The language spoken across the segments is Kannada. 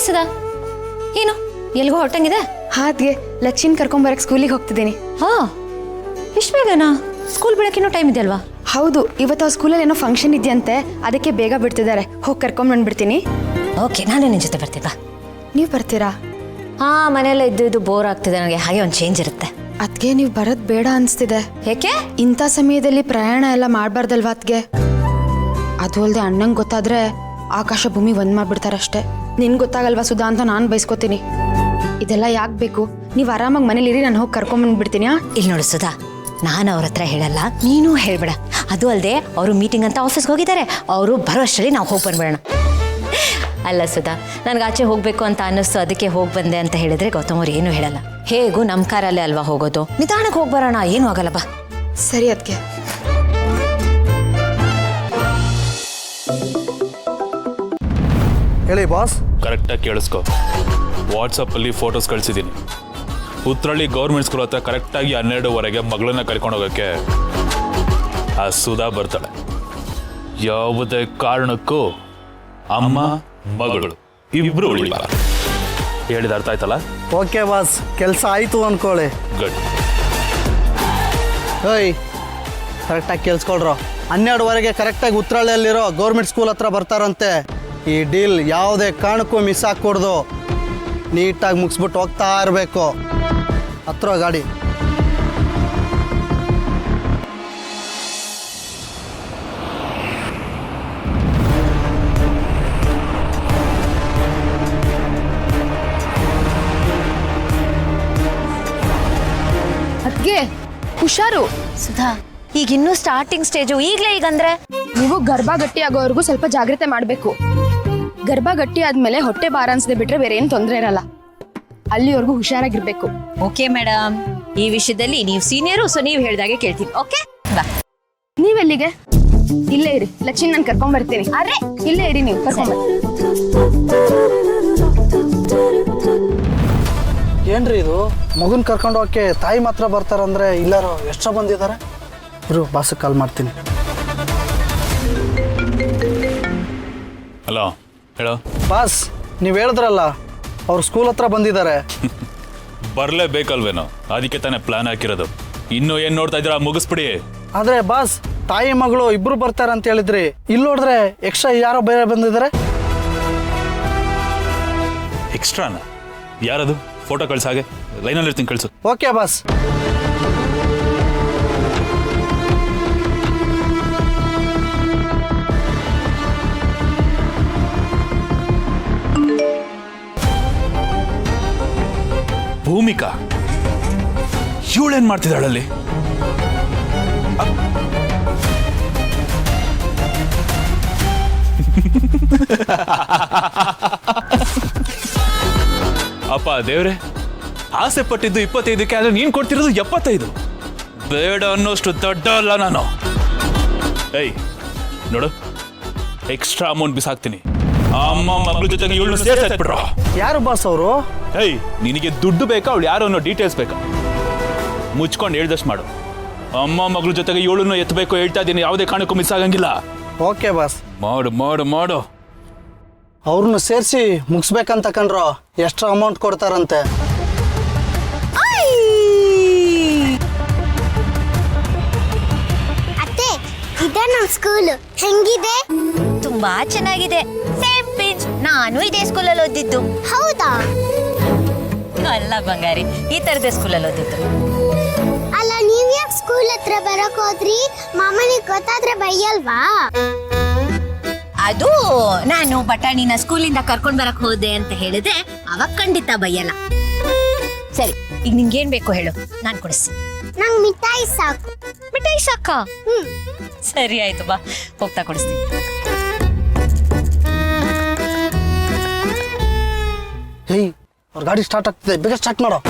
ಸುಧಾ, ಏನು ಎಲ್ಗೋ ಹೊಟ್ಟಂಗಿದೆ? ಹಾಗೆ ಲಚ್ಚಿನ್ ಕರ್ಕೊಂಬರಕ್ ಸ್ಕೂಲಿಗೆ ಹೋಗ್ತಿದ್ದೀನಿ. ಹಾ, ಇಷ್ಟು ಬೇಗನಾ? ಸ್ಕೂಲ್ ಬಿಡೋಕ್ಕಿನ್ನೂ ಟೈಮ್ ಇದೆಯಲ್ವಾ? ಹೌದು, ಇವತ್ತು ಆ ಸ್ಕೂಲಲ್ಲಿ ಏನೋ ಫಂಕ್ಷನ್ ಇದೆಯಂತೆ, ಅದಕ್ಕೆ ಬೇಗ ಬಿಡ್ತಿದ್ದಾರೆ. ಹೋಗಿ ಕರ್ಕೊಂಡ್ಬಂದ್ಬಿಡ್ತೀನಿ. ಓಕೆ, ನಾನು ನಿನ್ನ ಜೊತೆ ಬರ್ತೀನಿ ಬಾ. ನೀವು ಬರ್ತೀರಾ? ಹಾ, ಮನೆಯಲ್ಲ ಇದ್ದು ಬೋರ್ ಆಗ್ತಿದೆ ನನಗೆ, ಹಾಗೆ ಒಂದು ಚೇಂಜ್ ಇರುತ್ತೆ. ಅದಕ್ಕೆ ನೀವು ಬರೋದು ಬೇಡ ಅನಿಸ್ತಿದೆ. ಏಕೆ? ಇಂಥ ಸಮಯದಲ್ಲಿ ಪ್ರಯಾಣ ಎಲ್ಲ ಮಾಡಬಾರ್ದಲ್ವಾ ಅದಕ್ಕೆ. ಅದು ಅಲ್ಲದೆ ಅಣ್ಣಂಗೆ ಗೊತ್ತಾದ್ರೆ ಆಕಾಶ ಭೂಮಿ ಒಂದ್ ಮಾಡ್ಬಿಡ್ತಾರಷ್ಟೇ. ನಿನ್ಗೆ ಗೊತ್ತಾಗಲ್ವಾ ಸುಧಾ ಅಂತ ನಾನು ಬಯಸ್ಕೋತೀನಿ. ಇದೆಲ್ಲ ಯಾಕೆ ಬೇಕು? ನೀವು ಆರಾಮಾಗಿ ಮನೇಲಿರಿ, ನಾನು ಹೋಗಿ ಕರ್ಕೊಂಬಂದ್ಬಿಡ್ತೀನಿ. ಇಲ್ಲಿ ನೋಡು ಸುಧಾ, ನಾನು ಅವ್ರ ಹತ್ರ ಹೇಳಲ್ಲ, ನೀನು ಹೇಳ್ಬೇಡ. ಅದು ಅಲ್ಲದೆ ಅವರು ಮೀಟಿಂಗ್ ಅಂತ ಆಫೀಸ್ಗೆ ಹೋಗಿದ್ದಾರೆ, ಅವರು ಬರೋ ಅಷ್ಟರಲ್ಲಿ ನಾವು ಹೋಗಿ ಬಂದ್ಬಿಡೋಣ. ಅಲ್ಲ ಸುಧಾ, ನನಗೆ ಆಚೆ ಹೋಗಬೇಕು ಅಂತ ಅನ್ನಿಸ್ತು, ಅದಕ್ಕೆ ಹೋಗಿ ಬಂದೆ ಅಂತ ಹೇಳಿದ್ರೆ ಗೌತಮ್ ಅವ್ರು ಏನೂ ಹೇಳಲ್ಲ. ಹೇಗೂ ನಮ್ಮ ಕಾರಲ್ಲೇ ಅಲ್ವಾ ಹೋಗೋದು, ನಿಧಾನಕ್ಕೆ ಹೋಗಿ ಬರೋಣ, ಏನೂ ಆಗಲ್ಲ ಬಾ. ಸರಿ ಅದಕ್ಕೆ. ಹೇಳಿ ಬಾಸ್. ಕರೆಕ್ಟಾಗಿ ಕೇಳಿಸ್ಕೊ. ವಾಟ್ಸಪ್ಪಲ್ಲಿ ಫೋಟೋಸ್ ಕಳಿಸಿದ್ದೀನಿ. ಉತ್ರಳ್ಳಿ ಗೌರ್ಮೆಂಟ್ ಸ್ಕೂಲ್ ಹತ್ರ ಕರೆಕ್ಟಾಗಿ 12:15 ಮಗಳನ್ನ ಕರ್ಕೊಂಡು ಹೋಗೋಕ್ಕೆ ಆ ಸುಧಾ ಬರ್ತಾಳೆ. ಯಾವುದೇ ಕಾರಣಕ್ಕೂ ಅಮ್ಮ ಮಗಳು ಇಬ್ರು ಉಳಿಬಾರ. ಹೇಳಿದ ಅರ್ಥ ಆಯ್ತಲ್ಲ? ಓಕೆ ಬಾಸ್, ಕೆಲಸ ಆಯಿತು ಅಂದ್ಕೊಳ್ಳಿ. ಗುಡ್. ಓಯ್, ಕರೆಕ್ಟಾಗಿ ಕೇಳಿಸ್ಕೊಳ್ರು. 12:15 ಕರೆಕ್ಟಾಗಿ ಉತ್ರಳ್ಳಿಯಲ್ಲಿರೋ ಗೌರ್ಮೆಂಟ್ ಸ್ಕೂಲ್ ಹತ್ರ ಬರ್ತಾರಂತೆ. ಈ ಡೀಲ್ ಯಾವುದೇ ಕಾರಣಕ್ಕೂ ಮಿಸ್ ಆಗ್ಕೊಡ್ದು. ನೀಟಾಗಿ ಮುಗಿಸ್ಬಿಟ್ಟು ಹೋಗ್ತಾ ಇರಬೇಕು. ಹತ್ರ ಗಾಡಿ. ಅದಕ್ಕೆ ಹುಷಾರು ಸುಧಾ, ಈಗ ಇನ್ನೂ ಸ್ಟಾರ್ಟಿಂಗ್ ಸ್ಟೇಜು, ಈಗಲೇ ಈಗಂದ್ರೆ ನೀವು ಗರ್ಭ ಗಟ್ಟಿ ಆಗೋವರೆಗೂ ಸ್ವಲ್ಪ ಜಾಗ್ರತೆ ಮಾಡಬೇಕು. ಗರ್ಭ ಗಟ್ಟಿ ಆದ್ಮೇಲೆ ಹೊಟ್ಟೆ ಭಾರ ಅನ್ಸದೆ ಬಿಟ್ರೆ ಬೇರೆ ಏನು ತೊಂದರೆ ಇರಲ್ಲ. ಅಲ್ಲಿವರೆಗೂ ಹುಷಾರಾಗಿರ್ಬೇಕು. ಓಕೆ ಮೇಡಮ್, ಈ ವಿಷಯದಲ್ಲಿ ನೀವು ಸೀನಿಯರು, ಸೊ ನೀವು ಹೇಳಿದಾಗೆ ಕೇಳ್ತೀನಿ. ಓಕೆ ಬಾ. ನೀವೆಲ್ಲಿಗೆ? ಇಲ್ಲೇ ಇರಿ, ಲಕ್ಷ್ಮಿ ನಾನು ಕರ್ಕೊಂಡ್ ಬರ್ತೀನಿ. ಅರೆ, ಇಲ್ಲೇ ಇರಿ, ನೀವು ಕರ್ಕೊಂಡ್ ಏನ್ರಿ ಇದು? ಮಗುನ್ ಕರ್ಕೊಂಡು ಹೋಗಕ್ಕೆ ತಾಯಿ ಮಾತ್ರ ಬರ್ತಾರಂದ್ರೆ ಇಲ್ಲಾರು ಎಷ್ಟು ಬಂದಿದ್ದಾರೆ? ಇರು, ಬಾಸಕ್ಕೆ ಕಾಲ್ ಮಾಡ್ತೀನಿ. ಹಲೋ, ಹೇಳೋ ಬಾಸ್, ನೀವು ಹೇಳಿದ್ರಲ್ಲ ಅವ್ರು ಸ್ಕೂಲ್ ಹತ್ರ ಬಂದಿದ್ದಾರೆ. ಬರಲೇಬೇಕಲ್ವೇನೋ, ಅದಕ್ಕೆ ತಾನೇ ಪ್ಲಾನ್ ಹಾಕಿರೋದು. ಇನ್ನೂ ಏನು ನೋಡ್ತಾ ಇದ್ದೀರಾ? ಮುಗಿಸ್ಬಿಡಿ. ಆದ್ರೆ ಬಾಸ್, ತಾಯಿ ಮಗಳು ಇಬ್ರು ಬರ್ತಾರೆ ಅಂತ ಹೇಳಿದ್ರಿ. ಇಲ್ಲಿ ನೋಡಿದ್ರೆ ಎಕ್ಸ್ಟ್ರಾ ಯಾರೋ ಬೇರೆ ಬಂದಿದ್ದಾರೆ. ಎಕ್ಸ್ಟ್ರಾನ? ಯಾರದು? ಫೋಟೋ ಕಳ್ಸ, ಹಾಗೆ ಲೈನಲ್ಲಿ ಇರ್ತೀನಿ, ಕಳಿಸು. Okay boss. ಭೂಮಿಕಾ ಇವಳೇನ್ ಮಾಡ್ತಿದ್ದಾಳಲ್ಲಿ? ಅಪ್ಪ ದೇವ್ರೆ, ಆಸೆ ಪಟ್ಟಿದ್ದು 25ಕ್ಕೆ, ಆದ್ರೆ ನೀನ್ ಕೊಡ್ತಿರೋದು 75. ಬೇಡ ಅನ್ನೋಷ್ಟು ದೊಡ್ಡ ಅಲ್ಲ ನಾನು. ಏಯ್ ನೋಡು, ಎಕ್ಸ್ಟ್ರಾ ಅಮೌಂಟ್ ಬಿಸಾಕ್ತೀನಿ. ಅಮ್ಮ ಮಗಳ ಜೊತೆಗೆ ಇವಳನ್ನ ಸೇರ್ಸಾಕ್ಬಿಡ್ರೋ. ಯಾರು ಬಾಸ್ ಅವರು? ಏಯ್, ನಿನಗೆ ದುಡ್ಡು ಬೇಕಾ, ಅವಳು ಯಾರು ಅನ್ನೋ ಡೀಟೇಲ್ಸ್ ಬೇಕಾ? ಮುಚ್ಕೊಂಡು ಹೇಳ್ದಷ್ಟು ಮಾಡು. ಅಮ್ಮ ಮಗಳ ಜೊತೆಗೆ ಇವಳನ್ನು ಎತ್ತಬೇಕು ಹೇಳ್ತಾ ಇದ್ದೀನಿ, ಯಾವುದೇ ಕಾರಣಕ್ಕೂ ಮಿಸ್ ಆಗಂಗಿಲ್ಲ. Okay boss. ಮಾಡು ಮಾಡು ಮಾಡು. ಅವ್ರನ್ನ ಸೇರಿಸಿ ಮುಗಿಸ್ಬೇಕಂತ ಕಂಡ್ರು. ಎಕ್ಸ್ಟ್ರಾ ಅಮೌಂಟ್ ಕೊಡ್ತಾರಂತೆ. ಅತ್ತೆ, ಇದೇ ನಮ್ಮ ಸ್ಕೂಲ್. ಹೆಂಗಿದೆ? ತುಂಬಾ ಚೆನ್ನಾಗಿದೆ. ಸೇಮ್ ಪಿಂಚ್, ನಾನು ಇದೇ ಸ್ಕೂಲಲ್ಲಿ ಓದಿದ್ದು. ಹೌದಾ? ಅಲ್ಲ ಬಂಗಾರಿ, ಈ ತರದೇ ಸ್ಕೂಲಲ್ಲಿ ಓದಿದ್ದು. ಅಲ್ಲ, ನೀವ್ ಯಾಕೆ ಸ್ಕೂಲ್ ಹತ್ರ ಬರಕ್ ಹೋದ್ರಿ? ಮಾಮನಿಗೆ ಗೊತ್ತಾದ್ರೆ ಬೈಯಲ್ವಾ? ಅದು ನಾನು ಬಟಾಣಿನ ಸ್ಕೂಲಿಂದ ಕರ್ಕೊಂಡ್ ಬರಕ್ ಹೋದೆ ಅಂತ ಹೇಳಿದ್ರೆ ಅವಾಗ ಖಂಡಿತ ಬೈಯಲ್ಲ. ಸರಿ, ಈಗ ನಿಂಗೇನ್ ಬೇಕು ಹೇಳು, ನಾನ್ ಕೊಡಿಸ್ತೀನಿ. ನಂಗ್ ಮಿಠಾಯಿ ಸಾಕು. ಮಿಠಾಯಿ ಸಾಕ? ಸರಿ ಆಯ್ತು, ಬಾ ಹೋಗ್ತಾ ಕೊಡಿಸ್ತೀನಿ. ಹೇಯ್, ಅವ್ರ ಗಾಡಿ ಸ್ಟಾರ್ಟ್ ಆಗ್ತಿದೆ, ಬೇಗ ಸ್ಟಾರ್ಟ್ ಮಾಡೋ.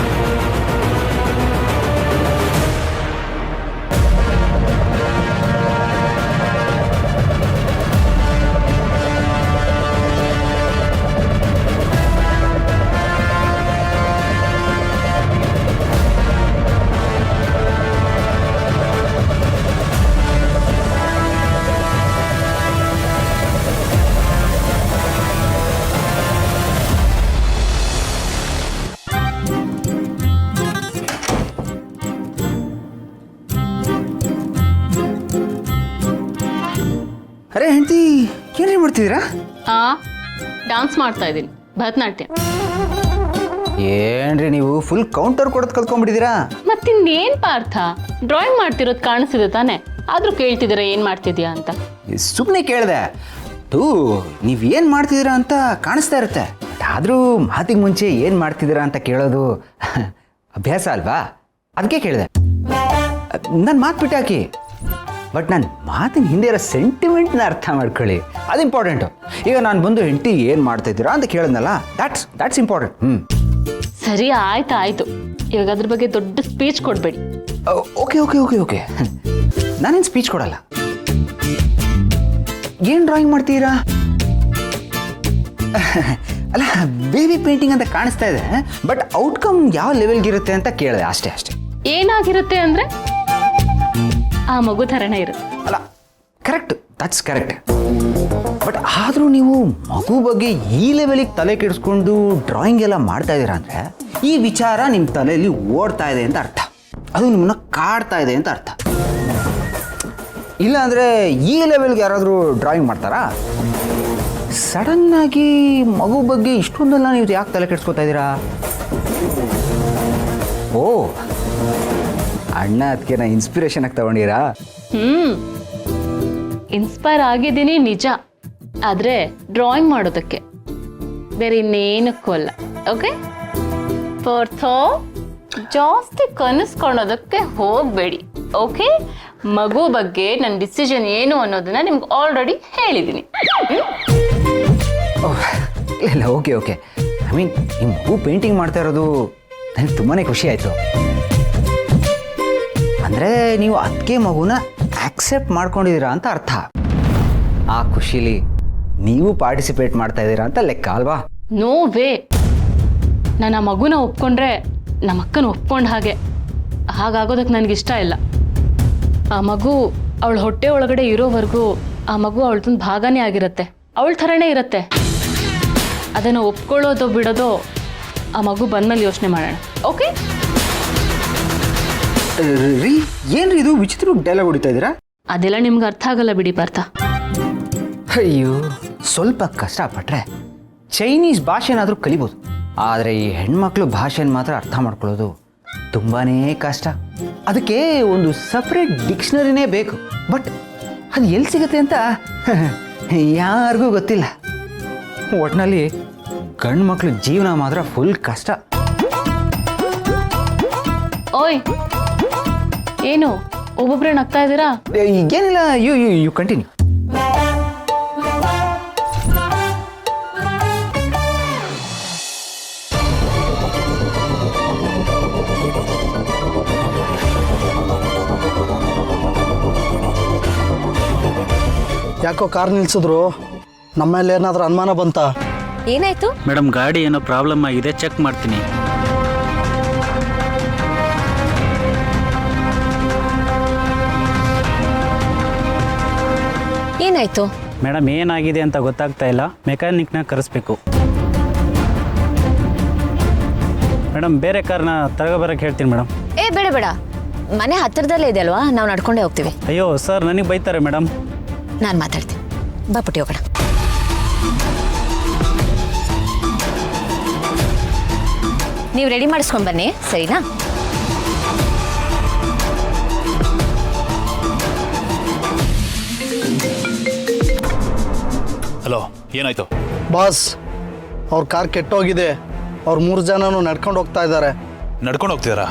ಮಾಡ್ತಿದ್ದೀರಾ? ಡಾನ್ಸ್ ಮಾಡ್ತಾ ಇದ್ದೀನಿ, ಭರತನಾಟ್ಯ. ಏನ್ರಿ ನೀವು ಫುಲ್ ಕೌಂಟರ್ ಕೊಡೋದು ಕಲ್ತ್ಕೊಂಡ್ಬಿಟ್ಟಿದ್ದೀರಾ? ಮತ್ತಿನ್ನೇನ್ ಪಾರ್ಥ, ಡ್ರಾಯಿಂಗ್ ಮಾಡ್ತಿರೋದು ಕಾಣಿಸ್ತಿದೆ ತಾನೆ, ಆದ್ರೂ ಕೇಳ್ತಿದ್ದೀರಾ ಏನ್ ಮಾಡ್ತಿದ್ಯಾ ಅಂತ. ಸುಮ್ಮನೆ ಕೇಳಿದೆ. ನೀವು ಏನು ಮಾಡ್ತಿದ್ದೀರಾ ಅಂತ ಕಾಣಿಸ್ತಾ ಇರುತ್ತೆ, ಆದರೂ ಮಾತಿಗೆ ಮುಂಚೆ ಏನು ಮಾಡ್ತಿದ್ದೀರಾ ಅಂತ ಕೇಳೋದು ಅಭ್ಯಾಸ ಅಲ್ವಾ? ಅದಕ್ಕೆ ಕೇಳಿದೆ. ನನ್ನ ಮಾತು ಬಿಟ್ಟಾಕಿ, ಬಟ್ ನನ್ನ ಮಾತಿನ ಹಿಂದೆ ಇರೋ ಸೆಂಟಿಮೆಂಟ್ನ ಅರ್ಥ ಮಾಡ್ಕೊಳ್ಳಿ, ಅದು ಇಂಪಾರ್ಟೆಂಟು. ಈಗ ನಾನು ಬಂದು ಹೆಂಡತಿ ಏನು ಮಾಡ್ತಿದ್ದೀರಾ ಅಂತ ಕೇಳಿದ್ನಲ್ಲ, ದ್ಯಾಟ್ಸ್ ಇಂಪಾರ್ಟೆಂಟ್. ಸರಿ, ಆಯ್ತು. ಇವಾಗ ಅದ್ರ ಬಗ್ಗೆ ದೊಡ್ಡ ಸ್ಪೀಚ್ ಕೊಡ್ಬೇಡಿ. ಓಕೆ ನಾನೇನು ಸ್ಪೀಚ್ ಕೊಡಲ್ಲ. ಏನು ಡ್ರಾಯಿಂಗ್ ಮಾಡ್ತೀರಾ? ಅಲ್ಲ, ಬೇಬಿ ಪೇಂಟಿಂಗ್ ಅಂತ ಕಾಣಿಸ್ತಾ ಇದೆ, ಬಟ್ ಔಟ್ಕಮ್ ಯಾವ ಲೆವೆಲ್ಗಿರುತ್ತೆ ಅಂತ ಕೇಳಿದೆ, ಅಷ್ಟೇ. ಏನಾಗಿರುತ್ತೆ ಅಂದ್ರೆ ಆ ಮಗು ಥರನೇ ಇರುತ್ತೆ. ಅಲ್ಲ, ದಟ್ಸ್ ಕರೆಕ್ಟ್. ಬಟ್ ಆದರೂ ನೀವು ಮಗು ಬಗ್ಗೆ ಈ ಲೆವೆಲಿಗೆ ತಲೆ ಕೆಡಿಸ್ಕೊಂಡು ಡ್ರಾಯಿಂಗ್ ಎಲ್ಲ ಮಾಡ್ತಾ ಇದ್ದೀರಾ ಅಂದರೆ ಈ ವಿಚಾರ ನಿಮ್ಮ ತಲೆಯಲ್ಲಿ ಓಡ್ತಾ ಇದೆ ಅಂತ ಅರ್ಥ, ಅದು ನಿಮ್ಮನ್ನ ಕಾಡ್ತಾ ಇದೆ ಅಂತ ಅರ್ಥ. ಇಲ್ಲ ಅಂದರೆ ಈ ಲೆವೆಲ್ಗೆ ಯಾರಾದರೂ ಡ್ರಾಯಿಂಗ್ ಮಾಡ್ತಾರಾ? ಸಡನ್ನಾಗಿ ಮಗು ಬಗ್ಗೆ ಇಷ್ಟೊಂದೆಲ್ಲ ನೀವು ಯಾಕೆ ತಲೆ ಕೆಡಿಸ್ಕೊತಾ ಇದ್ದೀರಾ? ಓ, ಅಣ್ಣ ಅದಕ್ಕೆ ನಾ ಇನ್ಸ್ಪಿರೇಷನ್ ಆಗಿ ತಗೊಂಡಿರಾ? ಇನ್ಸ್ಪೈರ್ ಆಗಿದ್ದೀನಿ ನಿಜ, ಆದ್ರೆ ಡ್ರಾಯಿಂಗ್ ಮಾಡೋದಕ್ಕೆ, ಬೇರೆ ಇನ್ನೇನಕ್ಕೂ ಅಲ್ಲ. ಓಕೆ ಪಾರ್ಥೋ, ಜಾಸ್ತಿ ಕನಸ್ಕೊಳ್ಳೋದಕ್ಕೆ ಹೋಗಬೇಡಿ. ಓಕೆ, ಮಗು ಬಗ್ಗೆ ನನ್ನ ಡಿಸಿಷನ್ ಏನು ಅನ್ನೋದನ್ನ ನಿಮ್ಗೆ ಆಲ್ರೆಡಿ ಹೇಳಿದ್ದೀನಿ. ಇಲ್ಲ, ಓಕೆ. ಐ ಮೀನ್, ಈ ಮಗು ಪೇಂಟಿಂಗ್ ಮಾಡ್ತಾ ಇರೋದು ನನಗೆ ತುಂಬಾ ಖುಷಿ ಆಯಿತು. ಅಂದರೆ ನೀವು ಅದಕ್ಕೆ ಮಗುನ ಆಕ್ಸೆಪ್ಟ್ ಮಾಡ್ಕೊಂಡಿದ್ದೀರಾ ಅಂತ ಅರ್ಥ. ಆ ಖುಷಿಲಿ ನೀವು ಪಾರ್ಟಿಸಿಪೇಟ್ ಮಾಡ್ತಾ ಇದ್ದೀರಾ ಅಂತ ಲೆಕ್ಕ ಅಲ್ವಾ? No way. ನಾನು ಆ ಮಗುನ ಒಪ್ಕೊಂಡ್ರೆ ನಮ್ಮ ಅಕ್ಕನ ಒಪ್ಕೊಂಡ ಹಾಗಾಗೋದಕ್ಕೆ ನನಗಿಷ್ಟ ಇಲ್ಲ. ಆ ಮಗು ಅವಳ ಹೊಟ್ಟೆ ಒಳಗಡೆ ಇರೋವರೆಗೂ ಆ ಮಗು ಅವಳದೊಂದು ಭಾಗನೇ ಆಗಿರುತ್ತೆ, ಅವಳ ಥರನೇ ಇರುತ್ತೆ. ಅದನ್ನು ಒಪ್ಕೊಳ್ಳೋದು ಬಿಡೋದು ಆ ಮಗು ಬಂದ್ಮೇಲೆ ಯೋಚನೆ ಮಾಡೋಣ. ಓಕೆ ರೀ, ಏನ್ರಿ ಇದು ವಿಚಿತ್ರ ಡೈಲಾಗ್ ಹೊಡಿತಾ ಇದ್ದೀರಾ? ಅದೆಲ್ಲ ನಿಮ್ಗೆ ಅರ್ಥ ಆಗಲ್ಲ ಬಿಡಿ ಪಾರ್ಥ. ಅಯ್ಯೋ, ಸ್ವಲ್ಪ ಕಷ್ಟಪಟ್ಟರೆ ಚೈನೀಸ್ ಭಾಷೆನಾದರೂ ಕಲಿಬೋದು, ಆದರೆ ಈ ಹೆಣ್ಮಕ್ಳು ಭಾಷೆನ ಮಾತ್ರ ಅರ್ಥ ಮಾಡ್ಕೊಳ್ಳೋದು ತುಂಬಾ ಕಷ್ಟ. ಅದಕ್ಕೆ ಒಂದು ಸಪ್ರೇಟ್ ಡಿಕ್ಷನರಿನೇ ಬೇಕು. ಬಟ್ ಅದು ಎಲ್ಲಿ ಸಿಗುತ್ತೆ ಅಂತ ಯಾರಿಗೂ ಗೊತ್ತಿಲ್ಲ. ಒಟ್ಟಿನಲ್ಲಿ ಗಂಡು ಮಕ್ಳು ಜೀವನ ಮಾತ್ರ ಫುಲ್ ಕಷ್ಟ. ಓಯ್, ಏನು ಒಬ್ಬೊಬ್ಬರೇ ನಗ್ತಾ ಇದ್ದೀರಾ? ಏನಿಲ್ಲ, ಯು ಕಂಟಿನ್ಯೂ. ಯಾಕೋ ಕಾರ್ ನಿಲ್ಸಿದ್ರು, ನಮ್ಮ ಮೇಲೆ ಏನಾದರೂ ಅನುಮಾನ ಬಂತಾ? ಏನಾಯ್ತು? ಮೇಡಮ್, ಗಾಡಿ ಏನೋ ಪ್ರಾಬ್ಲಮ್ ಆಗಿದೆ, ಚೆಕ್ ಮಾಡ್ತೀನಿ. ಏನಾಯ್ತು? ಮೇಡಮ್, ಏನಾಗಿದೆ ಅಂತ ಗೊತ್ತಾಗ್ತಾ ಇಲ್ಲ, ಮೆಕ್ಯಾನಿಕ್ನ ಕರೆಸ್ಬೇಕು. ಮೇಡಮ್, ಬೇರೆ ಕಾರ್ನ ತಗೊಬರಕ್ಕೆ ಹೇಳ್ತೀನಿ ಮೇಡಮ್. ಬೇಡ, ಮನೆ ಹತ್ತಿರದಲ್ಲೇ ಇದೆ ಅಲ್ವಾ, ನಾವು ನಡ್ಕೊಂಡೇ ಹೋಗ್ತೀವಿ. ಅಯ್ಯೋ ಸರ್, ನನಗೆ ಬೈತಾರೆ ಮೇಡಮ್. ನಾನು ಮಾತಾಡ್ತೀನಿ, ಬಾ ಪುಟ್ಟಿ ಹೋಗೋಣ. ನೀವು ರೆಡಿ ಮಾಡಿಸ್ಕೊಂಡು ಬನ್ನಿ, ಸರಿನಾ? ಹಲೋ, ಏನಾಯ್ತು? ಬಾಸ್, ಅವ್ರ ಕಾರ್ ಕೆಟ್ಟೋಗಿದೆ, ಅವ್ರು 3 ಜನನು ನಡ್ಕೊಂಡು ಹೋಗ್ತಾ ಇದ್ದಾರೆ. ನಡ್ಕೊಂಡು ಹೋಗ್ತಿದಾರಾ?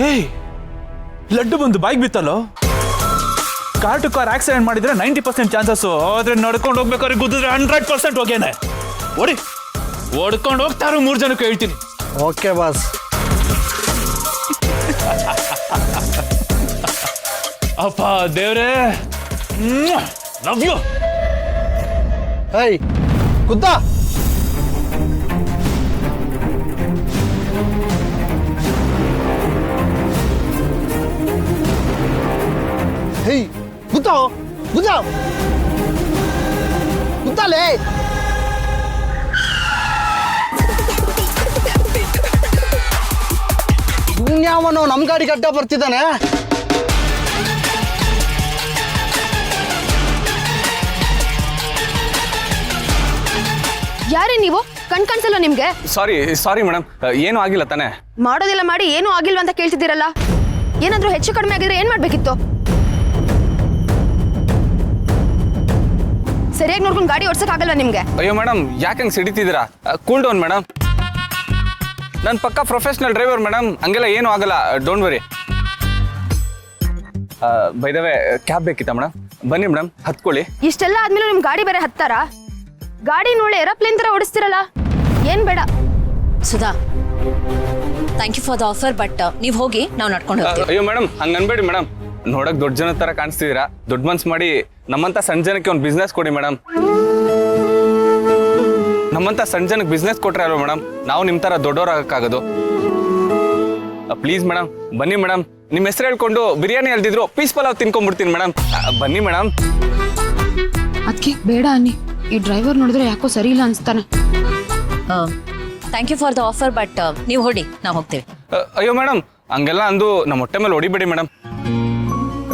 ಏಯ್, ಲಡ್ಡು ಬಂದು ಬಾಯಿಗೆ ಬಿತ್ತಲ್ಲೋ. ಕಾರ್ ಟು ಕಾರ್ ಆಕ್ಸಿಡೆಂಟ್ ಮಾಡಿದ್ರೆ 90% ಚಾನ್ಸಸ್ಸು, ಆದರೆ ನಡ್ಕೊಂಡು ಹೋಗ್ಬೇಕಾದ್ರೆ ಗುದ್ದಿದ್ರೆ 100% ಹೋಗೇನೆ. ಓಡ್ಕೊಂಡು ಹೋಗ್ತಾರೋ 3 ಜನಕ್ಕೆ ಹೇಳ್ತೀನಿ. Okay boss. ಅಪ್ಪ ದೇವ್ರೇ, ಲವ್ ಯು. ಏಯ್ ಗುದ್ದ, ಹೇಯ್ ಗುದ್ದ ಗುದ್ದ ಗುದ್ದಲೇ. ಇನ್ಯಾವನೋ ನಮ್ಮ ಗಾಡಿ ಗಡ್ಡ ಬರ್ತಿದ್ದಾನೆ. ಯಾರೇ ನೀವು? ಕಣ್ಸಲ್ಲ ನಿಮ್ಗೆ? ಸಾರಿ ಮೇಡಮ್, ಏನೂ ಆಗಿಲ್ಲ ತಾನೇ? ಮಾಡೋದೆಲ್ಲ ಮಾಡಿ ಏನೂ ಆಗಿಲ್ವಾ ಅಂತ ಕೇಳ್ತಿದ್ದೀರಲ್ಲ. ಏನಾದ್ರೂ ಹೆಚ್ಚು ಕಡಿಮೆ ಆಗಿದ್ರೆ ಏನ್ ಮಾಡ್ಬೇಕಿತ್ತು? ಸರಿಯಾಗಿ ನೋಡ್ಕೊಂಡು ಗಾಡಿ ಓಡ್ಸಕ್ ಆಗಲ್ವಾ ನಿಮ್ಗೆ? ಅಯ್ಯೋ ಮೇಡಮ್, ಯಾಕಂಗೆ ಸಿಡಿತಿದ್ದೀರಾ? Cool down madam. ನನ್ನ ಪಕ್ಕ ಪ್ರೊಫೆಷನಲ್ ಡ್ರೈವರ್ ಮೇಡಮ್, ಹಂಗೆಲ್ಲ ಏನೂ ಆಗಲ್ಲ, don't worry. By the way, cab ಬೇಕಿತ್ತಾ ಮೇಡಮ್? ಬನ್ನಿ ಮೇಡಮ್, ಹತ್ಕೊಳ್ಳಿ. ಇಷ್ಟೆಲ್ಲ ಆದ್ಮೇಲೆ ನಿಮ್ ಗಾಡಿ ಬೇರೆ ಹತ್ತಾರ? ಗಾಡಿ ನೋಡಿ ಏರೋಪ್ಲೇನ್ ತರ ಓಡಿಸ್ತಿರಲ್ಲ, ಏನ್ ಬೇಡ. Sudha, thank you for the offer, but ನೀವು ಹೋಗಿ, ನಾವು ನಡ್ಕೊಂಡು ಹೋಗ್ತೀವಿ. ಅಯ್ಯೋ ಮೇಡಮ್, ಹಂಗೆ ಅನ್ಬೇಡಿ ಮೇಡಮ್. ನೋಡಕ್ ದೊಡ್ಡ ಜನ ತರ ಕಾಣಿಸ್ತಿದ್ದೀರಾ. ದೊಡ್ಡ ಮನ್ಸು ಮಾಡಿ ನಮ್ಮಂತ ಸಣ್ಣ ಜನಕ್ಕೆ ಒಂದು ಬಿಸ್ನೆಸ್ ಕೊಡಿ ಮೇಡಮ್. ನಮ್ಮಂತ ಸಣ್ಣ ಜನಕ್ಕೆ ಬಿಸ್ನೆಸ್ ಕೊಟ್ರೆ ಅಲ್ವಾ ಮೇಡಮ್ ನಾವು ನಿಮ್ಮ ತರ ದೊಡ್ಡವರಾಗಕ್ಕಾಗೋದು. ಪ್ಲೀಸ್ ಮೇಡಮ್, ಬನ್ನಿ ಮೇಡಮ್. ನಿಮ್ಮ ಹೆಸರು ಹೇಳ್ಕೊಂಡು ಬಿರಿಯಾನಿ ಹೇಳ್ದಿದ್ರು ಪೀಸ್ ಪಲಾವ್ ತಿನ್ಕೊಂಡ್ಬಿಡ್ತೀನಿ ಮೇಡಮ್. ಬನ್ನಿ ಮೇಡಮ್. ಅದಕ್ಕೆ ಬೇಡ ಅನ್ನಿ. ಈ ಡ್ರೈವರ್ ನೋಡಿದ್ರೆ ಯಾಕೋ ಸರಿ ಇಲ್ಲ ಅನ್ಸ್ತಾನೆ. Thank you for the offer, but ನೀವು ಹೊಡಿ, ನಾವು ಹೋಗ್ತೀವಿ. ಅಯ್ಯೋ ಮೇಡಮ್, ಹಂಗೆಲ್ಲ ಅಂದು ನಮ್ಮ ಹೊಟ್ಟೆ ಮೇಲೆ ಹೊಡಿಬೇಡಿ ಮೇಡಮ್.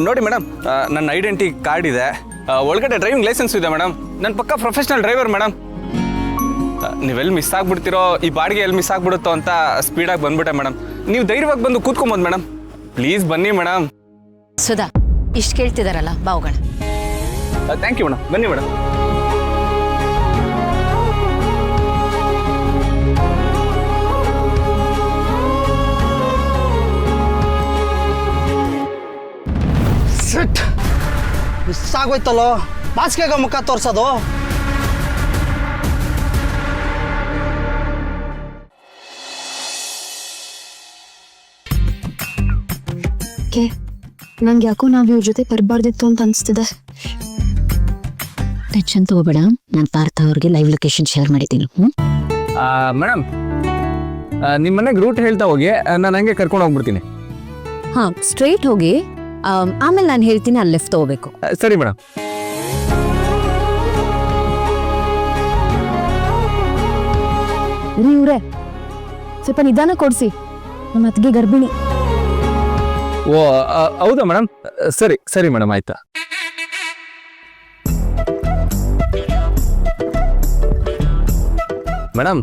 ನೋಡಿ ಮೇಡಮ್, ನನ್ನ ಐಡೆಂಟಿ ಕಾರ್ಡ್ ಇದೆ, ಒಳಗಡೆ ಡ್ರೈವಿಂಗ್ ಲೈಸೆನ್ಸ್ ಇದೆ ಮೇಡಮ್. ನನ್ನ ಪಕ್ಕ ಪ್ರೊಫೆಷನಲ್ ಡ್ರೈವರ್ ಮೇಡಮ್. ನೀವೆಲ್ಲಿ ಮಿಸ್ ಆಗ್ಬಿಡ್ತೀರೋ, ಈ ಬಾಡಿಗೆ ಎಲ್ಲಿ ಮಿಸ್ ಆಗ್ಬಿಡುತ್ತೋ ಅಂತ ಸ್ಪೀಡಾಗಿ ಬಂದ್ಬಿಟ್ಟೆ ಮೇಡಮ್. ನೀವು ಧೈರ್ಯವಾಗಿ ಬಂದು ಕೂತ್ಕೊಂಬೋದು ಮೇಡಮ್. ಪ್ಲೀಸ್ ಬನ್ನಿ ಮೇಡಮ್. ಸುಧಾ, ಇಷ್ಟು ಕೇಳ್ತಿದಾರಲ್ಲ, ಬಾ ಹೋಗೋಣ. ಥ್ಯಾಂಕ್ ಯು ಮೇಡಮ್, ಬನ್ನಿ ಮೇಡಮ್. ಮಿಸ್ ಆಗೋಯ್ತಲ್ಲೋ, ಮಾಸ್ಕೆಗ ಮುಖ ತೋರ್ಸೋದು. ನಂಗೆ ಯಾಕೋ ನಾವ್ ಇವ್ರ ಜೊತೆ ಬರಬಾರ್ದಿತ್ತು ಅಂತ ಅನ್ಸ್ತಿದೆ. ಟೆನ್ಷನ್ ತಗೋಬೇಡ, ನಾನು ಪಾರ್ಥ ಅವ್ರಿಗೆ ಲೈವ್ ಲೊಕೇಶನ್ ಶೇರ್ ಮಾಡಿದ್ದೀನಿ. ಮೇಡಮ್, ನಿಮ್ಮ ಮನೆಗೆ ರೂಟ್ ಹೇಳ್ತಾ ಹೋಗಿ, ನಾನು ಹಂಗೆ ಕರ್ಕೊಂಡು ಹೋಗ್ಬಿಡ್ತೀನಿ. ಹಾಂ, ಸ್ಟ್ರೈಟ್ ಹೋಗಿ, ಆಮೇಲೆ ನಾನು ಹೇಳ್ತೀನಿ ಅಲ್ಲಿ ಲೆಫ್ಟ್ ತಗೋಬೇಕು. ಸರಿ ಮೇಡಮ್. ರೀ ಇವ್ರೆ, ಸ್ವಲ್ಪ ನಿಧಾನ ಕೊಡ್ಸಿ, ನಮ್ಮ ಅತ್ತಿಗೆ ಗರ್ಭಿಣಿ. ಓ ಹೌದಾ ಮೇಡಮ್? ಸರಿ ಸರಿ ಮೇಡಮ್, ಆಯ್ತಾ. ಮೇಡಮ್,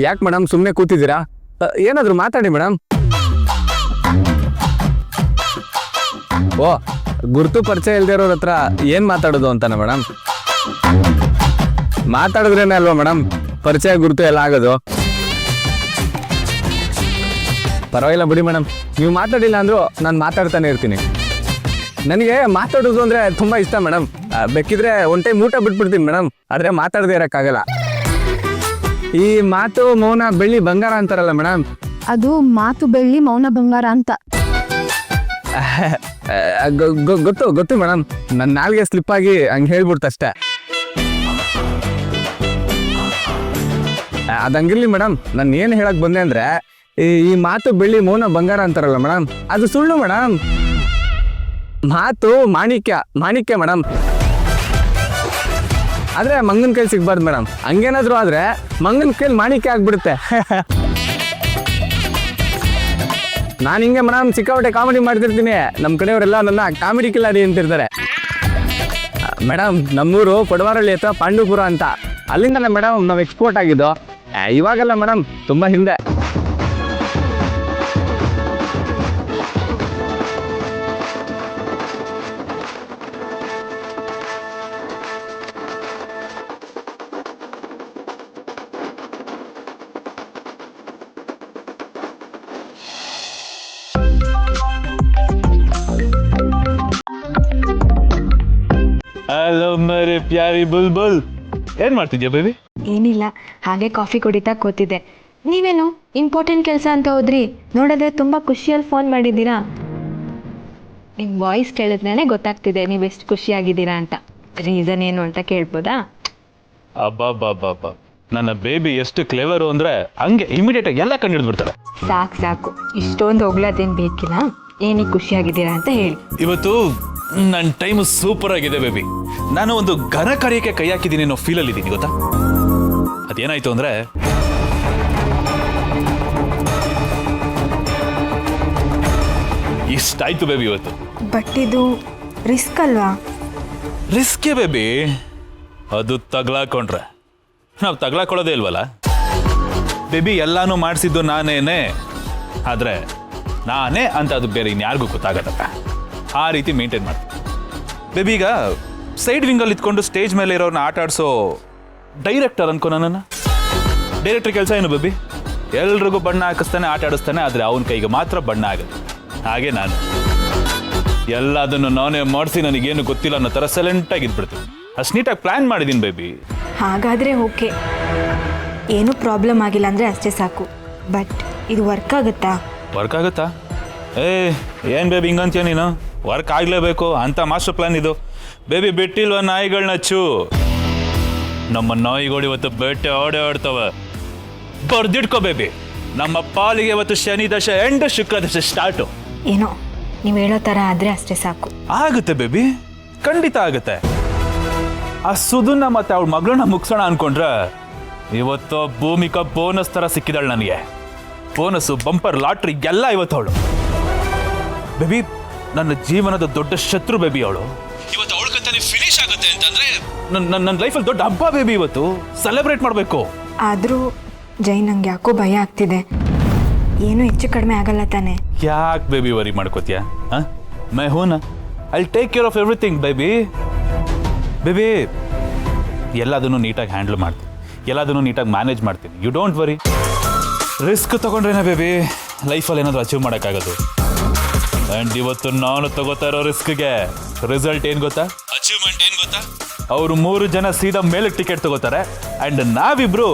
ಯಾಕೆ ಮೇಡಮ್ ಸುಮ್ಮನೆ ಕೂತಿದ್ದೀರಾ? ಏನಾದರೂ ಮಾತಾಡಿ ಮೇಡಮ್. ಓ, ಗುರುತು ಪರಿಚಯ ಇಲ್ದೇ ಇರೋರ ಹತ್ರ ಏನು ಮಾತಾಡೋದು ಅಂತಾನೆ ಮೇಡಮ್? ಮಾತಾಡಿದ್ರೇನೆ ಅಲ್ವಾ ಮೇಡಮ್ ಪರಿಚಯ ಗುರುತು ಎಲ್ಲ ಆಗೋದು. ಪರವಾಗಿಲ್ಲ ಬಿಡಿ ಮೇಡಮ್, ನೀವು ಮಾತಾಡಿಲ್ಲ ಅಂದರೂ ನಾನು ಮಾತಾಡ್ತಾನೆ ಇರ್ತೀನಿ. ನನಗೆ ಮಾತಾಡೋದು ಅಂದರೆ ತುಂಬ ಇಷ್ಟ ಮೇಡಮ್. ಬೇಕಿದ್ರೆ ಒಂದು ಟೈಮ್ ಊಟ ಬಿಟ್ಬಿಡ್ತೀನಿ ಮೇಡಮ್, ಆದರೆ ಮಾತಾಡದೇ ಇರೋಕ್ಕಾಗಲ್ಲ. ಈ ಮಾತು ಮೌನ ಬೆಳ್ಳಿ ಬಂಗಾರ ಅಂತಾರಲ್ಲ ಮೇಡಮ್, ಅದು ಮಾತು ಬೆಳ್ಳಿ ಮೌನ ಬಂಗಾರ ಅಂತ. ಗೊತ್ತು ಮೇಡಮ್, ನನ್ನ ನಾಲ್ಗೆ ಸ್ಲಿಪ್ ಆಗಿ ಹಂಗೆ ಹೇಳ್ಬಿಡ್ತಷ್ಟೇ. ಅದಂಗಿರ್ಲಿ ಮೇಡಮ್, ನಾನು ಏನು ಹೇಳಕ್ ಬಂದೆ ಅಂದರೆ, ಈ ಮಾತು ಬೆಳ್ಳಿ ಮೌನ ಬಂಗಾರ ಅಂತಾರಲ್ಲ ಮೇಡಮ್, ಅದು ಸುಳ್ಳು ಮೇಡಮ್. ಮಾತು ಮಾಣಿಕ್ಯ ಮೇಡಮ್. ಆದರೆ ಮಂಗನ ಕೈಲಿ ಸಿಗ್ಬಾರ್ದು ಮೇಡಮ್. ಹಂಗೇನಾದರೂ ಆದರೆ ಮಂಗನ ಕೈಲಿ ಮಾಣಿಕ್ಯ ಆಗ್ಬಿಡುತ್ತೆ. ನಾನು ಹಿಂಗೆ ಮೇಡಮ್ ಸಿಕ್ಕಾಪಟ್ಟೆ ಕಾಮಿಡಿ ಮಾಡ್ತಿರ್ತೀನಿ. ನಮ್ಮ ಕಡೆಯವರೆಲ್ಲ ನನ್ನ ಕಾಮಿಡಿ ಕಿಲಾಡಿ ಅಂತಿರ್ತಾರೆ ಮೇಡಮ್. ನಮ್ಮೂರು ಪಡವಾರಳ್ಳಿ ಹತ್ರ ಪಾಂಡುಪುರ ಅಂತ, ಅಲ್ಲಿಂದಲೇ ಮೇಡಮ್ ನಾವು ಎಕ್ಸ್ಪೋರ್ಟ್ ಆಗಿದ್ದು. ಇವಾಗಲ್ಲ ಮೇಡಮ್, ತುಂಬ ಹಿಂದೆ. ಹಲೋ ಮರೆ ಪ್ಯಾರಿ ಬುಲ್ಬುಲ್, ಏನ್ ಮಾಡ್ತಿದ್ಯಾ ಬೇಬಿ? ಏನಿಲ್ಲ, ಹಾಗೆ ಕಾಫಿ ಕುಡಿತಾ ಕೂತಿದ್ದೆ. ನೀವೇನು ಇಂಪಾರ್ಟೆಂಟ್ ಕೆಲಸ ಅಂತ ಹೋದ್ರಿ? ನೋಡಿದ್ರೆ ತುಂಬ ಖುಷಿಯಲ್ಲಿ ಫೋನ್ ಮಾಡಿದ್ದೀರಾ. ನಿಮ್ಮ ವಾಯ್ಸ್ ಕೇಳಿದ್ರೇ ಗೊತ್ತಾಗ್ತಿದೆ ನೀವು ಎಷ್ಟು ಖುಷಿಯಾಗಿದ್ದೀರಾ ಅಂತ. ರೀಸನ್ ಏನು ಅಂತ ಕೇಳ್ಬೋದಾ? ಅಬ್ಬಾ, ನನ್ನ ಬೇಬಿ ಎಷ್ಟು ಕ್ಲೇವರು ಅಂದರೆ ಹಂಗೆ ಇಮಿಡಿಯೇಟಾಗಿ ಎಲ್ಲ ಕಂಡು ಹಿಡಿದ್ಬಿಡ್ತಾರೆ. ಸಾಕು, ಇಷ್ಟೊಂದು ಹೋಗ್ಲದೇನು ಬೇಕಿಲ್ಲ. ಏನಕ್ಕೆ ಖುಷಿಯಾಗಿದ್ದೀರಾ ಅಂತ ಹೇಳಿ. ಇವತ್ತು ನನ್ನ ಟೈಮ್ ಸೂಪರ್ ಆಗಿದೆ ಬೇಬಿ. ನಾನು ಒಂದು ಘನ ಕಾರ್ಯಕ್ಕೆ ಕೈ ಹಾಕಿದ್ದೀನಿ ಅನ್ನೋ ಫೀಲಲ್ಲಿ ಇದ್ದೀನಿ, ಗೊತ್ತಾ? ಅದೇನಾಯ್ತು ಅಂದರೆ, ಇಷ್ಟಾಯ್ತು ಬೇಬಿ ಇವತ್ತು. ಬಟ್ ಇದು ರಿಸ್ಕ್ ಅಲ್ವಾ? ರಿಸ್ಕೇ ಬೇಬಿ, ಅದು ತಗ್ಲಾಕೊಂಡ್ರೆ ನಾವು ತಗ್ಲಾಕೊಳ್ಳೋದೇ ಇಲ್ವಲ್ಲ ಬೇಬಿ. ಎಲ್ಲಾನು ಮಾಡಿಸಿದ್ದು ನಾನೇನೆ, ಆದರೆ ನಾನೇ ಅಂತ ಅದು ಬೇರೆ ಇನ್ಯಾರಿಗೂ ಗೊತ್ತಾಗತ್ತಪ್ಪ. ಆ ರೀತಿ ಮೇಂಟೈನ್ ಮಾಡ್ತೀನಿ ಬೇಬಿ. ಈಗ ಸೈಡ್ ವಿಂಗಲ್ಲಿ ಇತ್ಕೊಂಡು ಸ್ಟೇಜ್ ಮೇಲೆ ಇರೋರನ್ನ ಆಟ ಆಡಿಸೋ ಡೈರೆಕ್ಟರ್ ಅನ್ಕೋ ನನ್ನನ್ನು. ಡೈರೆಕ್ಟರ್ ಕೆಲಸ ಏನು ಬೇಬಿ? ಎಲ್ರಿಗೂ ಬಣ್ಣ ಹಾಕಿಸ್ತಾನೆ, ಆಟ ಆಡಿಸ್ತಾನೆ, ಆದರೆ ಅವನ ಕೈಗೆ ಮಾತ್ರ ಬಣ್ಣ ಆಗುತ್ತೆ. ಹಾಗೆ ನಾನು ಎಲ್ಲದನ್ನು ನಾನೇ ಮಾಡಿಸಿ ನನಗೇನು ಗೊತ್ತಿಲ್ಲ ಅನ್ನೋ ಥರ ಸೈಲೆಂಟಾಗಿ ಇದ್ಬಿಡ್ತೀನಿ. ಅಷ್ಟು ನೀಟಾಗಿ ಪ್ಲ್ಯಾನ್ ಮಾಡಿದ್ದೀನಿ ಬೇಬಿ. ಹಾಗಾದರೆ ಓಕೆ, ಏನೂ ಪ್ರಾಬ್ಲಮ್ ಆಗಿಲ್ಲ ಅಂದರೆ ಅಷ್ಟೇ ಸಾಕು. ಬಟ್ ಇದು ವರ್ಕ್ ಆಗುತ್ತಾ? ವರ್ಕ್ ಆಗುತ್ತಾ? ಏನು ಬೇಬಿ ಹಿಂಗಂತೀಯ ನೀನು? ವರ್ಕ್ ಆಗಲೇಬೇಕು ಅಂತ ಮಾಸ್ಟರ್ ಪ್ಲ್ಯಾನ್ ಇದು ಬೇಬಿ. ಬಿಟ್ಟಿಲ್ವ ನಾಯಿಗಳನ್ನ ಚೂ. ನಮ್ಮ ನಾಯಿಗಳು ಇವತ್ತು ಬೇಟೆ ಆಡ್ತವೆ. ಬರ್ದಿಟ್ಕೋ ಬೇಬಿ, ನಮ್ಮ ಪಾಲಿಗೆ ಇವತ್ತು ಶನಿ ದಶ ಎಂಡ್ ಶುಕ್ರ ದಶ ಸ್ಟಾರ್ಟು. ಏನೋ ನೀವು ಹೇಳೋ ಥರ ಆದರೆ ಅಷ್ಟೇ ಸಾಕು. ಆಗುತ್ತೆ ಬೇಬಿ, ಖಂಡಿತ ಆಗುತ್ತೆ. ಆ ಸುಧನ್ನ ಮತ್ತೆ ಅವಳ ಮಗಳನ್ನ ಮುಗಿಸೋಣ ಅನ್ಕೊಂಡ್ರೆ ಇವತ್ತು ಭೂಮಿಕಾ ಬೋನಸ್ ಥರ ಸಿಕ್ಕಿದಾಳು ನನಗೆ. ಬೋನಸ್ಸು, ಬಂಪರ್, ಲಾಟ್ರಿ ಎಲ್ಲ ಇವತ್ತು ಅವಳು ಬೇಬಿ. ನನ್ನ ಜೀವನದ ದೊಡ್ಡ ಶತ್ರು ಬೇಬಿ ಅವಳು. ಇವತ್ತು ಅವಳ ಕಥೆ ಫಿನಿಶ್ ಆಗುತ್ತೆ ಅಂತಂದ್ರೆ ನನ್ನ ಲೈಫಲ್ಲಿ ದೊಡ್ಡ ಹಬ್ಬ ಬೇಬಿ. ಇವತ್ತು ಸೆಲೆಬ್ರೇಟ್ ಮಾಡಬೇಕು. ಆದರೂ ಜೈ, ನಂಗೆ ಯಾಕೋ ಭಯ ಆಗ್ತಿದೆ. ಏನೂ ಹೆಚ್ಚು ಕಡಿಮೆ ಆಗಲ್ಲ ತಾನೆ? ಯಾಕೆ ಬೇಬಿ ವರಿ ಮಾಡ್ಕೋತೀಯ? ಮೈ ಹೂನ, I take care of everything baby. Baby ಎಲ್ಲದನ್ನು ನೀಟಾಗಿ ಹ್ಯಾಂಡಲ್ ಮಾಡ್ತೀನಿ, ಎಲ್ಲದನ್ನು ನೀಟಾಗಿ ಮ್ಯಾನೇಜ್ ಮಾಡ್ತೀನಿ. You don't worry. ರಿಸ್ಕ್ ತೊಗೊಂಡ್ರೇನೆ ಬೇಬಿ ಲೈಫಲ್ಲಿ ಏನಾದರೂ ಅಚೀವ್ ಮಾಡೋಕ್ಕಾಗೋದು. ಆ್ಯಂಡ್ ಇವತ್ತು ನಾನು ತಗೋತಾ ಇರೋ ರಿಸ್ಕ್ಗೆ ರಿಸಲ್ಟ್ ಏನು ಗೊತ್ತಾ? ಅಚೀವ್ಮೆಂಟ್ ಏನು ಗೊತ್ತಾ? ಅವರು 3 ಜನ ಸೀದಾ ಮೇಲೆ ಟಿಕೆಟ್ ತಗೋತಾರೆ ಆ್ಯಂಡ್ ನಾವಿಬ್ರು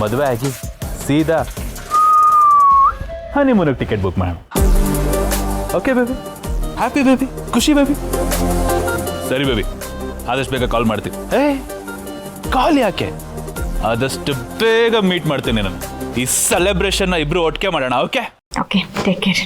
ಮದುವೆ ಆಗಿ ಸೀದಾ ಹನಿಮೂನಿಗೆ ಟಿಕೆಟ್ ಬುಕ್ ಮಾಡೋಣ. Okay baby? Happy baby? ಖುಷಿ ಬೇಬಿ? ಸರಿ ಬೇಬಿ, ಆದಷ್ಟು ಬೇಗ ಕಾಲ್ ಮಾಡ್ತೀನಿ. ಕಾಲ್ ಯಾಕೆ? ಆದಷ್ಟು ಬೇಗ ಮೀಟ್ ಮಾಡ್ತೀನಿ ನಾನು. ಈ ಸೆಲೆಬ್ರೇಷನ್ನ ಇಬ್ರು ಒಟ್ಟಿಗೆ ಮಾಡೋಣ. Okay okay, take care.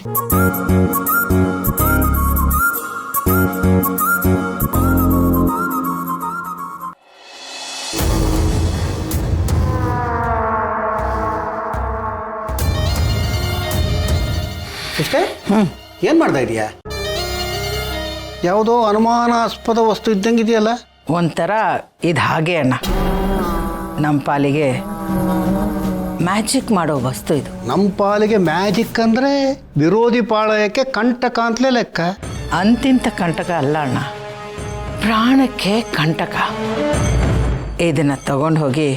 ಇಷ್ಟೇ? ಏನು ಮಾಡ್ತಾ ಇದೀಯಾ? ಯಾವುದೋ ಅನುಮಾನಾಸ್ಪದ ವಸ್ತು ಇದ್ದಂಗಿದೆಯಲ್ಲ. ಒಂಥರ ಇದು ಹಾಗೆ ಅಣ್ಣ, ನಮ್ಮ ಪಾಲಿಗೆ ಮ್ಯಾಜಿಕ್ ಮಾಡೋ ವಸ್ತು ಇದು. ನಮ್ಮ ಪಾಲಿಗೆ ಮ್ಯಾಜಿಕ್ ಅಂದರೆ ವಿರೋಧಿ ಪಾಳಯಕ್ಕೆ ಕಂಟಕ ಅಂತಲೇ ಲೆಕ್ಕ. ಅಂತಿಂತ ಕಂಟಕ ಅಲ್ಲ ಅಣ್ಣ, ಪ್ರಾಣಕ್ಕೆ ಕಂಟಕ. ಇದನ್ನು ತಗೊಂಡು ಹೋಗಿ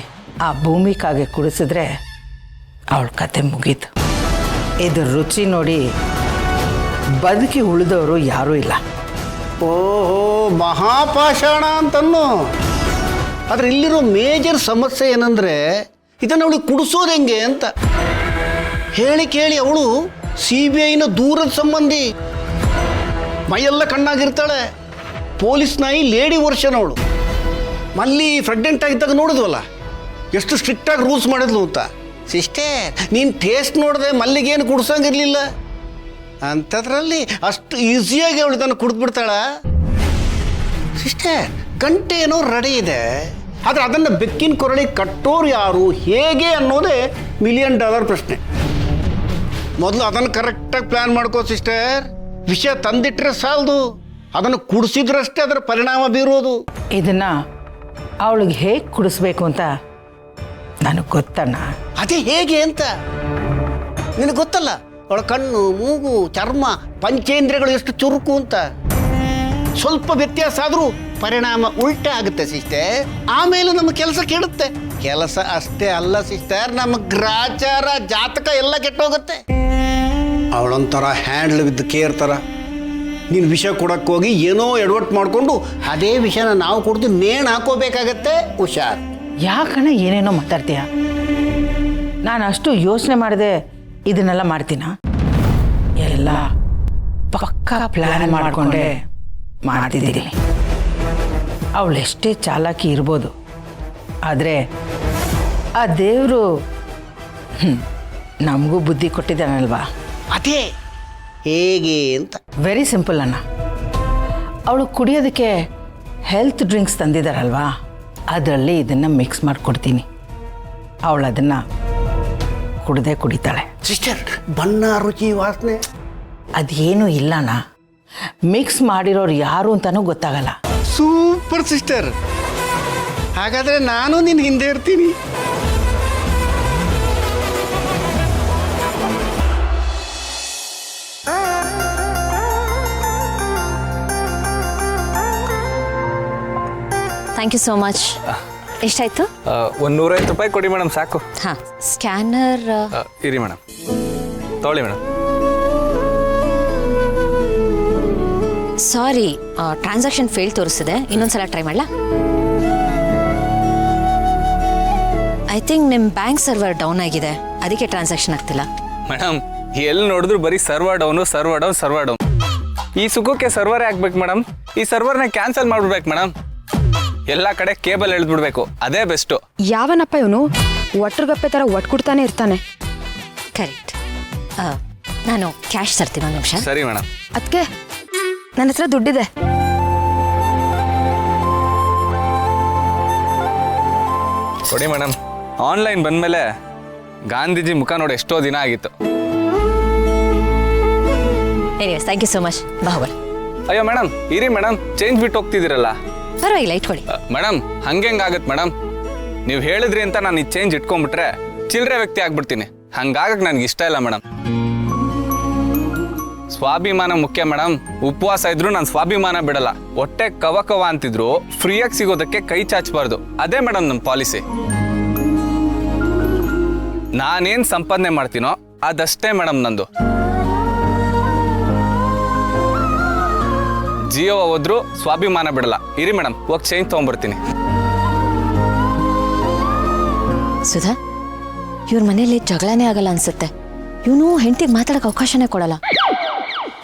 ಆ ಭೂಮಿಕಾಗೆ ಕುಡಿಸಿದ್ರೆ ಅವಳ ಕತೆ ಮುಗೀತು. ಇದು ರುಚಿ ನೋಡಿ ಬದುಕಿ ಉಳಿದವರು ಯಾರೂ ಇಲ್ಲ. ಓಹೋ, ಮಹಾಪಾಷಾಣ ಅಂತನ್ನು. ಆದರೆ ಇಲ್ಲಿರೋ ಮೇಜರ್ ಸಮಸ್ಯೆ ಏನಂದರೆ ಇದನ್ನು ಅವಳಿಗೆ ಕುಡಿಸೋದು ಹೆಂಗೆ ಅಂತ. ಹೇಳಿ ಕೇಳಿ ಅವಳು CBIನ ದೂರದ ಸಂಬಂಧಿ. ಮೈಯೆಲ್ಲ ಕಣ್ಣಾಗಿರ್ತಾಳೆ. ಪೊಲೀಸ್ ನಾಯಿ ಲೇಡಿ ವರ್ಷನ್ ಅವಳು. ಮಲ್ಲಿ ಪ್ರೆಗ್ನೆಂಟ್ ಆಗಿದ್ದಾಗ ನೋಡಿದ್ವಲ್ಲ ಎಷ್ಟು ಸ್ಟ್ರಿಕ್ಟಾಗಿ ರೂಲ್ಸ್ ಮಾಡಿದ್ಲು ಅಂತ. ಸಿಸ್ಟರ್, ನೀನು ಟೇಸ್ಟ್ ನೋಡಿದೆ ಮಲ್ಲಿಗೇನು ಕುಡ್ಸಂಗಿರ್ಲಿಲ್ಲ. ಅಂಥದ್ರಲ್ಲಿ ಅಷ್ಟು ಈಸಿಯಾಗಿ ಅವಳು ಇದನ್ನು ಕುಡಿದ್ಬಿಡ್ತಾಳ. ಸಿಸ್ಟರ್, ಗಂಟೆ ಏನೋ ರೆಡಿ ಇದೆ, ಆದರೆ ಅದನ್ನು ಬೆಕ್ಕಿನ ಕೊರಳಿ ಕಟ್ಟೋರು ಯಾರು, ಹೇಗೆ ಅನ್ನೋದೇ $1 ಮಿಲಿಯನ್ ಪ್ರಶ್ನೆ. ಮೊದಲು ಅದನ್ನು ಕರೆಕ್ಟಾಗಿ ಪ್ಲ್ಯಾನ್ ಮಾಡ್ಕೋ ಸಿಸ್ಟರ್. ವಿಷಯ ತಂದಿಟ್ರೆ ಸಾಲದು, ಅದನ್ನು ಕುಡಿಸಿದ್ರಷ್ಟೇ ಅದರ ಪರಿಣಾಮ ಬೀರೋದು. ಇದನ್ನು ಅವಳಿಗೆ ಹೇಗೆ ಕುಡಿಸ್ಬೇಕು ಅಂತ ನನಗೆ ಗೊತ್ತಣ್ಣ. ಅದೇ ಹೇಗೆ ಅಂತ ನಿನಗೆ ಗೊತ್ತಲ್ಲ. ಅವಳ ಕಣ್ಣು, ಮೂಗು, ಚರ್ಮ, ಪಂಚೇಂದ್ರಿಯಗಳು ಎಷ್ಟು ಚುರುಕು ಅಂತ. ಸ್ವಲ್ಪ ವ್ಯತ್ಯಾಸ ಆದರೂ ಪರಿಣಾಮ ಉಲ್ಟಾ ಆಗುತ್ತೆ ಸಿಸ್ಟರ್. ಆಮೇಲೆ ನಮ್ಮ ಕೆಲಸ ಕೆಡುತ್ತೆ. ಕೆಲಸ ಅಷ್ಟೇ ಅಲ್ಲ ಸಿಸ್ಟರ್, ನಮ್ಮ ಗ್ರಾಚಾರ, ಜಾತಕ ಎಲ್ಲ ಕೆಟ್ಟೋಗುತ್ತೆ. ಅವಳೊಂಥರ ಹ್ಯಾಂಡ್ಲ್ ವಿತ್ ಕೇರ್ ಥರ. ನೀನು ವಿಷ ಕೊಡೋಕ್ಕೋಗಿ ಏನೋ ಎಡವಟ್ಟು ಮಾಡಿಕೊಂಡು ಅದೇ ವಿಷಯನ ನಾವು ಕುಡಿದು ನೇಣು ಹಾಕೋಬೇಕಾಗತ್ತೆ. ಹುಷಾರ್. ಯಾಕಣ್ಣ ಏನೇನೋ ಮಾತಾಡ್ತೀಯ? ನಾನು ಅಷ್ಟು ಯೋಚನೆ ಮಾಡದೆ ಇದನ್ನೆಲ್ಲ ಮಾಡ್ತೀನ? ಎಲ್ಲ ಪಕ್ಕಾ ಪ್ಲ್ಯಾನ್ ಮಾಡಿಕೊಂಡೆ ಮಾಡ್ತಿದ್ದೀನಿ. ಅವಳೆಷ್ಟೇ ಚಾಲಾಕಿ ಇರ್ಬೋದು, ಆದರೆ ಆ ದೇವರು ನಮಗೂ ಬುದ್ಧಿ ಕೊಟ್ಟಿದ್ದಾನಲ್ವಾ. ಅದೇ ಹೇಗೆ ಅಂತ ವೆರಿ ಸಿಂಪಲ್ ಅಣ್ಣ. ಅವಳು ಕುಡಿಯೋದಕ್ಕೆ ಹೆಲ್ತ್ ಡ್ರಿಂಕ್ಸ್ ತಂದಿದ್ದಾರಲ್ವಾ, ಅದರಲ್ಲಿ ಇದನ್ನು ಮಿಕ್ಸ್ ಮಾಡಿಕೊಡ್ತೀನಿ. ಅವಳು ಅದನ್ನು ಕುಡ್ದೇ ಕುಡಿತಾಳೆ. ಸಿಸ್ಟರ್, ಬಣ್ಣ, ರುಚಿ, ವಾಸನೆ ಅದೇನೂ ಇಲ್ಲಣ್ಣ. ಮಿಕ್ಸ್ ಮಾಡಿರೋರು ಯಾರು ಅಂತಲೂ ಗೊತ್ತಾಗಲ್ಲ. Super sister. ಹಾಗಾದ್ರೆ ನಾನು ನಿನ್ನ ಹಿಂದೆ ಇರ್ತೀನಿ. Thank you so much. ಎಷ್ಟಾಯ್ತು? ಒಂದು 150 ರೂಪಾಯಿ ಕೊಡಿ ಮೇಡಮ್, ಸಾಕು. ಹಾಂ, ಸ್ಕ್ಯಾನರ್. ಇರಿ ಮೇಡಮ್, ತೊಗೊಳ್ಳಿ ಮೇಡಮ್. ಸಾರಿ, ಟ್ರಾನ್ಸಾಕ್ಷನ್ ಫೇಲ್ ತೋರಿಸಿದೆ. ಇನ್ನೊಂದ್ಸಲ ಟ್ರೈ ಮಾಡಲಾ? ಐ ಥಿಂಕ್ ನಿಮ್ಮ ಬ್ಯಾಂಕ್ ಸರ್ವರ್ ಡೌನ್ ಆಗಿದೆ, ಅದಕ್ಕೆ ಟ್ರಾನ್ಸಾಕ್ಷನ್ ಆಗ್ತಿಲ್ಲ. ಮೇಡಮ್, ಎಲ್ಲಿ ನೋಡಿದ್ರು ಬರೀ server down, server down, server down. ಈ ಸುಖಕ್ಕೆ ಸರ್ವರೇ ಹಾಕ್ಬೇಕು ಮೇಡಮ್. ಈ ಸರ್ವರ್ನ ಕ್ಯಾನ್ಸಲ್ ಮಾಡ್ಬಿಡ್ಬೇಕು ಮೇಡಮ್. ಎಲ್ಲ ಕಡೆ ಕೇಬಲ್ ಎಳೆದ್ಬಿಡ್ಬೇಕು, ಅದೇ ಬೆಸ್ಟು. ಯಾವನಪ್ಪ ಇವನು ಒಟ್ಟರ್ಗಪ್ಪೆ ಥರ ಒಟ್ಕೊಡ್ತಾನೆ ಇರ್ತಾನೆ. ಕರೆಕ್ಟ್. ನಾನು ಕ್ಯಾಶ್ ತರ್ತೀನಿ, ಒಂದು ನಿಮಿಷ. ಸರಿ ಮೇಡಮ್. ಅದಕ್ಕೆ ನನ್ನ ಹತ್ರ ದುಡ್ಡಿದೆ. ಕೊಡಿ ಮೇಡಮ್. ಆನ್ಲೈನ್ ಬಂದಮೇಲೆ ಗಾಂಧೀಜಿ ಮುಖ ನೋಡಿ ಎಷ್ಟೋ ದಿನ ಆಗಿತ್ತು. Anyways, thank you so much. ಬಾಹುಬಲ್. ಅಯ್ಯೋ ಮೇಡಮ್, ಇರಿ ಮೇಡಮ್, ಚೇಂಜ್ ಬಿಟ್ಟು ಹೋಗ್ತಿದ್ದೀರಲ್ಲ. ಪರವಾಗಿಲ್ಲ, ಇಟ್ಕೊಳ್ಳಿ. ಮೇಡಮ್, ಹಂಗೆಂಗಾಗತ್ತೆ ಮೇಡಮ್? ನೀವು ಹೇಳಿದ್ರಿ ಅಂತ ನಾನು ಈ ಚೇಂಜ್ ಇಟ್ಕೊಂಡ್ಬಿಟ್ರೆ ಚಿಲ್ಲರೆ ವ್ಯಕ್ತಿ ಆಗ್ಬಿಡ್ತೀನಿ. ಹಂಗಾಗಕ್ಕೆ ನನಗೆ ಇಷ್ಟ ಇಲ್ಲ ಮೇಡಮ್. ಸ್ವಾಭಿಮಾನ ಮುಖ್ಯ ಮೇಡಮ್. ಉಪವಾಸ ಇದ್ರು ನಾನು ಸ್ವಾಭಿಮಾನ ಬಿಡಲ್ಲ. ಹೊಟ್ಟೆ ಕವ ಕವ ಅಂತಿದ್ರು ಫ್ರೀಯಾಗಿ ಸಿಗೋದಕ್ಕೆ ಕೈ ಚಾಚಬಾರ್ದು. ಅದೇ ಮೇಡಮ್ ನಮ್ಮ ಪಾಲಿಸಿ. ನಾನೇನು ಸಂಪಾದನೆ ಮಾಡ್ತೀನೋ ಅದಷ್ಟೇ ಮೇಡಮ್ ನಂದು. ಜಿಯೋ ಹೋದ್ರು ಸ್ವಾಭಿಮಾನ ಬಿಡಲ್ಲ. ಇರಿ ಮೇಡಮ್, ಹೋಗಿ ಚೇಂಜ್ ತೊಗೊಂಡ್ಬರ್ತೀನಿ. ಸುಧಾ, ಇವ್ರ ಮನೇಲಿ ಜಗಳನೇ ಆಗಲ್ಲ ಅನ್ಸುತ್ತೆ. ಇವನು ಹೆಂಡತಿಗೆ ಮಾತಾಡೋಕೆ ಅವಕಾಶನೇ ಕೊಡಲ್ಲ.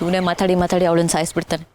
ಇವನೇ ಮಾತಾಡಿ ಮಾತಾಡಿ ಅವಳನ್ನ ಸಾಯಿಸ್ಬಿಡ್ತಾನೆ.